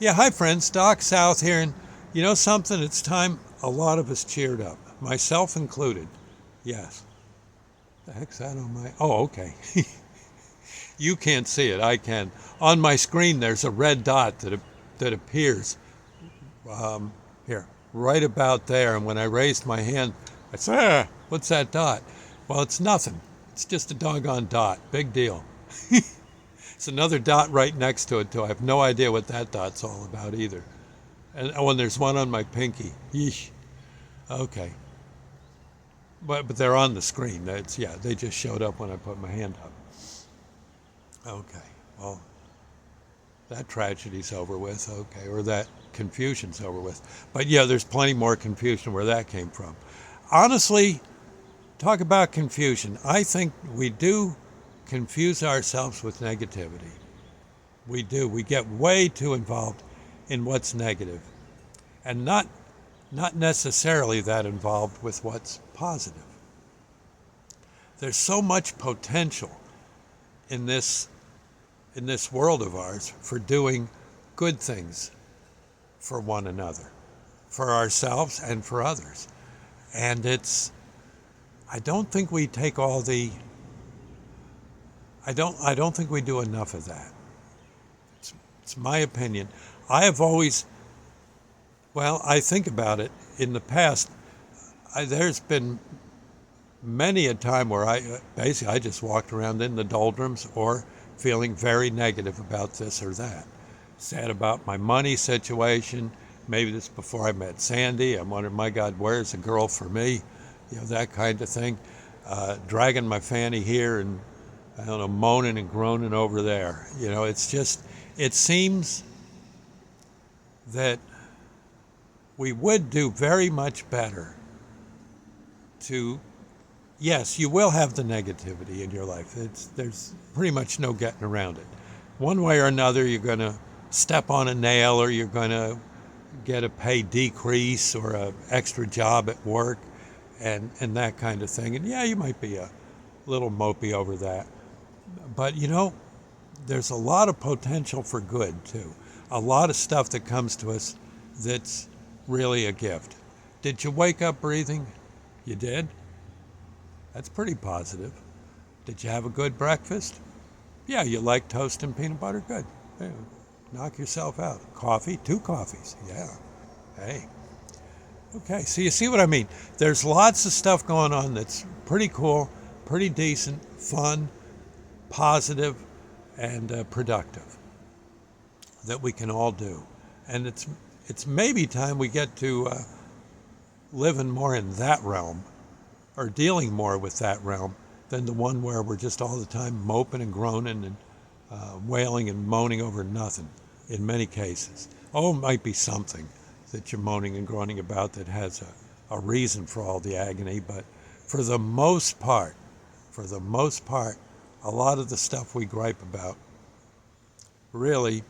Yeah, hi friends, Doc South here, and you know something? It's time a lot of us cheered up, myself included. Yes. The heck's that on my? Oh, okay. You can't see it. I can. On my screen, there's a red dot that appears here, right about there. And when I raised my hand, I said, "What's that dot?" Well, it's nothing. It's just a doggone dot. Big deal. It's another dot right next to it, too. I have no idea what that dot's all about either. And there's one on my pinky. Yeesh. Okay. But they're on the screen. Yeah, they just showed up when I put my hand up. Okay. Well, that tragedy's over with. Okay. Or that confusion's over with. But yeah, there's plenty more confusion where that came from. Honestly, talk about confusion. I think we do confuse ourselves with negativity. We do. We get way too involved in what's negative and not necessarily that involved with what's positive. There's so much potential in this world of ours for doing good things for one another, for ourselves and for others. And I don't think we take all the I don't think we do enough of that. It's my opinion. I have always, well, I think about it in the past. There's been many a time where I just walked around in the doldrums or feeling very negative about this or that. Sad about my money situation. Maybe this before I met Sandy. I'm wondering, my God, where's a girl for me? You know, that kind of thing. Dragging my fanny here and, I don't know, moaning and groaning over there. You know, it's just, it seems that we would do very much better to, yes, you will have the negativity in your life. There's pretty much no getting around it. One way or another, you're going to step on a nail, or you're going to get a pay decrease or an extra job at work and that kind of thing. And yeah, you might be a little mopey over that. But you know, there's a lot of potential for good too. A lot of stuff that comes to us that's really a gift. Did you wake up breathing? You did? That's pretty positive. Did you have a good breakfast? Yeah, you like toast and peanut butter? Good. Hey, knock yourself out. Coffee? 2 coffees. Yeah. Hey. Okay, so you see what I mean? There's lots of stuff going on that's pretty cool, pretty decent, fun, positive, and productive that we can all do. And it's maybe time we get to living more in that realm, or dealing more with that realm, than the one where we're just all the time moping and groaning and wailing and moaning over nothing in many cases. Oh, it might be something that you're moaning and groaning about that has a reason for all the agony, but for the most part, a lot of the stuff we gripe about, really,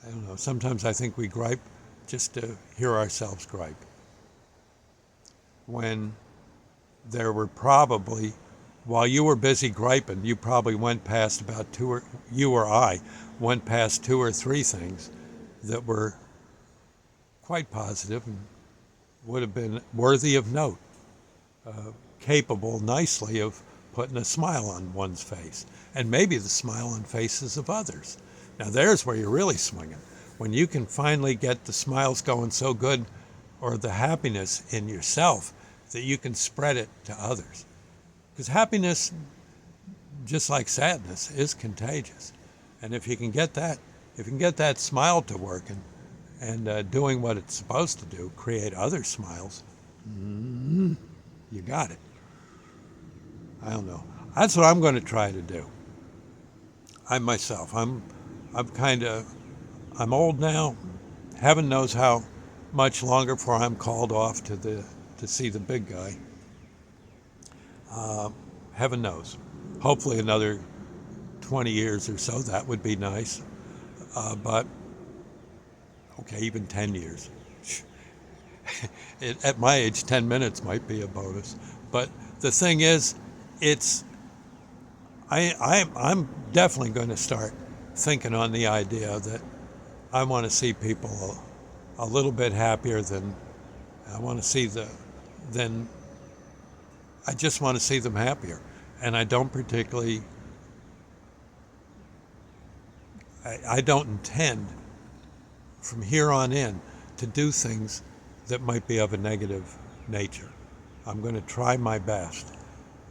I don't know, sometimes I think we gripe just to hear ourselves gripe. When there were probably, while you were busy griping, you probably went past about you or I went past 2 or 3 things that were quite positive and would have been worthy of note, capable nicely of putting a smile on one's face, and maybe the smile on faces of others. Now there's where you're really swinging, when you can finally get the smiles going so good, or the happiness in yourself, that you can spread it to others. Because happiness, just like sadness, is contagious. And if you can get that smile to working and doing what it's supposed to do, create other smiles, you got it. I don't know. That's what I'm going to try to do. I'm old now. Heaven knows how much longer before I'm called off to see the big guy. Heaven knows. Hopefully another 20 years or so. That would be nice. But okay, even 10 years. At my age, 10 minutes might be a bonus. But the thing is, I'm definitely going to start thinking on the idea that I want to see people a little bit happier than I want to see then I just want to see them happier. And I don't particularly, I don't intend from here on in to do things that might be of a negative nature. I'm going to try my best,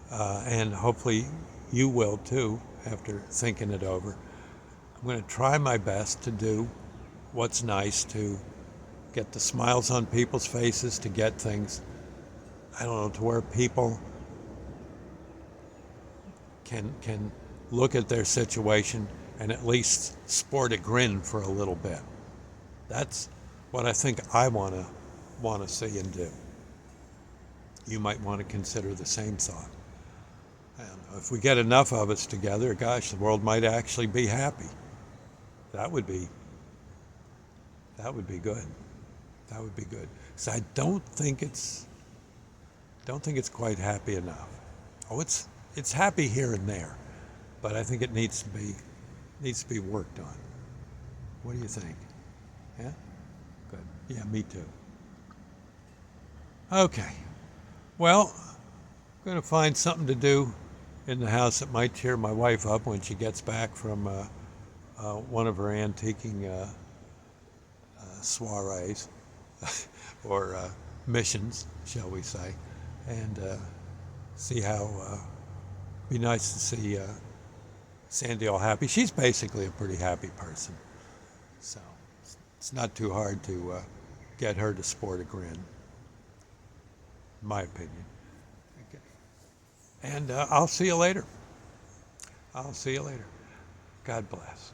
and hopefully you will too after thinking it over. I'm going to try my best to do what's nice, to get the smiles on people's faces, to get things, I don't know, to where people can look at their situation and at least sport a grin for a little bit. That's what I think I want to see and do. You might want to consider the same thought. And if we get enough of us together, gosh, the world might actually be happy. That would be good. That would be good. So I don't think it's quite happy enough. Oh, it's happy here and there, but I think it needs to be worked on. What do you think? Yeah? Good. Yeah, me too. Okay. Well, I'm going to find something to do in the house that might cheer my wife up when she gets back from one of her antiquing soirees or missions, shall we say, and see how. Be nice to see Sandy all happy. She's basically a pretty happy person, so it's not too hard to get her to sport a grin, in my opinion. Okay. And I'll see you later. I'll see you later. God bless.